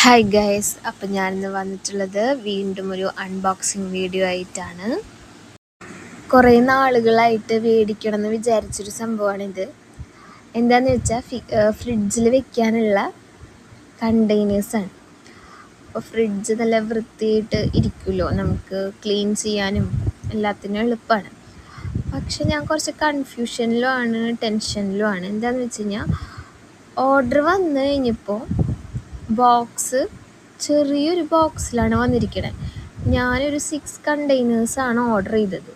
Hi guys, അപ്പം ഞാനിന്ന് വന്നിട്ടുള്ളത് വീണ്ടും ഒരു അൺബോക്സിങ് വീഡിയോ ആയിട്ടാണ്. കുറേ നാളുകളായിട്ട് മേടിക്കണം എന്ന് വിചാരിച്ചൊരു സംഭവമാണിത്. എന്താണെന്ന് വെച്ചാൽ ഫ്രിഡ്ജിൽ വെക്കാനുള്ള കണ്ടെയ്നേഴ്സാണ്. അപ്പോൾ ഫ്രിഡ്ജ് നല്ല വൃത്തിയായിട്ട് ഇരിക്കുമല്ലോ, നമുക്ക് ക്ലീൻ ചെയ്യാനും എല്ലാത്തിനും എളുപ്പമാണ്. പക്ഷെ ഞാൻ കുറച്ച് കൺഫ്യൂഷനിലുമാണ്, ടെൻഷനിലുമാണ്. എന്താണെന്ന് വെച്ച് കഴിഞ്ഞാൽ ഓർഡർ വന്നു കഴിഞ്ഞപ്പോൾ ബോക്സ് ചെറിയൊരു ബോക്സിലാണ് വന്നിരിക്കുന്നത്. ഞാനൊരു 6 കണ്ടെയ്നേഴ്സാണ് ഓർഡർ ചെയ്തത്.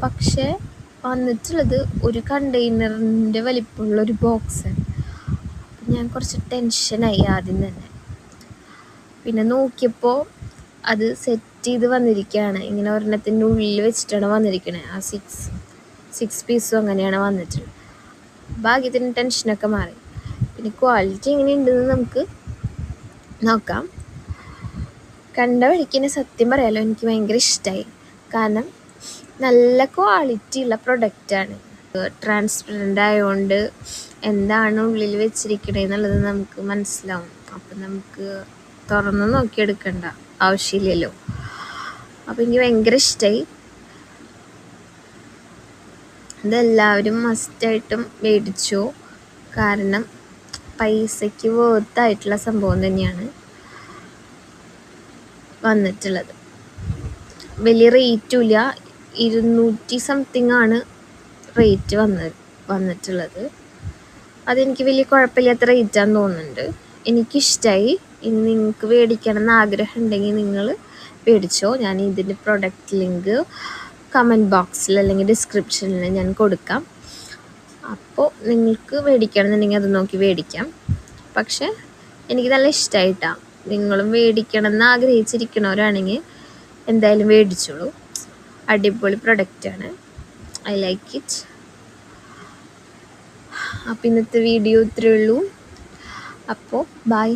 പക്ഷേ വന്നിട്ടുള്ളത് ഒരു കണ്ടെയ്നറിൻ്റെ വലിപ്പമുള്ളൊരു ബോക്സാണ്. ഞാൻ കുറച്ച് ടെൻഷനായി ആദ്യം തന്നെ. പിന്നെ നോക്കിയപ്പോൾ അത് സെറ്റ് ചെയ്ത് വന്നിരിക്കുകയാണ്. ഇങ്ങനെ ഒരെണ്ണത്തിൻ്റെ ഉള്ളിൽ വെച്ചിട്ടാണ് വന്നിരിക്കുന്നത്. ആ സിക്സ് പീസും അങ്ങനെയാണ് വന്നിട്ടുള്ളത്. ഭാഗ്യത്തിന് ടെൻഷനൊക്കെ മാറി. പിന്നെ ക്വാളിറ്റി എങ്ങനെയുണ്ടെന്ന് നമുക്ക് നോക്കാം. കണ്ട വഴിക്ക് സത്യം പറയാലോ, എനിക്ക് ഭയങ്കര ഇഷ്ടമായി. കാരണം നല്ല ക്വാളിറ്റി ഉള്ള പ്രൊഡക്റ്റാണ്. ട്രാൻസ്പെറൻ്റ് ആയതുകൊണ്ട് എന്താണ് ഉള്ളിൽ വെച്ചിരിക്കണേന്നുള്ളത് നമുക്ക് മനസ്സിലാവും. അപ്പം നമുക്ക് തുറന്ന് നോക്കിയെടുക്കണ്ട ആവശ്യമില്ലല്ലോ. അപ്പം എനിക്ക് ഭയങ്കര ഇഷ്ടമായി. ഇതെല്ലാവരും മസ്റ്റായിട്ടും മേടിച്ചു. കാരണം പൈസയ്ക്ക് വേർത്തായിട്ടുള്ള സംഭവം തന്നെയാണ് വന്നിട്ടുള്ളത്. വലിയ റേറ്റും ഇല്ല, 200 സംതിങ് ആണ് റേറ്റ് വന്നിട്ടുള്ളത്. അതെനിക്ക് വലിയ കുഴപ്പമില്ലാത്ത റേറ്റാന്ന് തോന്നുന്നുണ്ട്. എനിക്കിഷ്ടമായി. ഇനി നിങ്ങൾക്ക് മേടിക്കണം എന്ന് ആഗ്രഹം ഉണ്ടെങ്കിൽ നിങ്ങൾ മേടിച്ചോ. ഞാൻ ഇതിൻ്റെ പ്രൊഡക്റ്റ് ലിങ്ക് കമൻറ്റ് ബോക്സിൽ അല്ലെങ്കിൽ ഡിസ്ക്രിപ്ഷനിൽ ഞാൻ കൊടുക്കാം. അപ്പോൾ നിങ്ങൾക്ക് മേടിക്കണമെന്നുണ്ടെങ്കിൽ അത് നോക്കി മേടിക്കാം. പക്ഷേ എനിക്ക് നല്ല ഇഷ്ടമായിട്ടാണ്. നിങ്ങളും മേടിക്കണം എന്ന് ആഗ്രഹിച്ചിരിക്കണവരാണെങ്കിൽ എന്തായാലും മേടിച്ചോളൂ. അടിപൊളി പ്രൊഡക്റ്റാണ്. I like it. അപ്പോൾ ഇന്നത്തെ വീഡിയോ ഇത്രയേ ഉള്ളൂ. അപ്പോൾ ബൈ.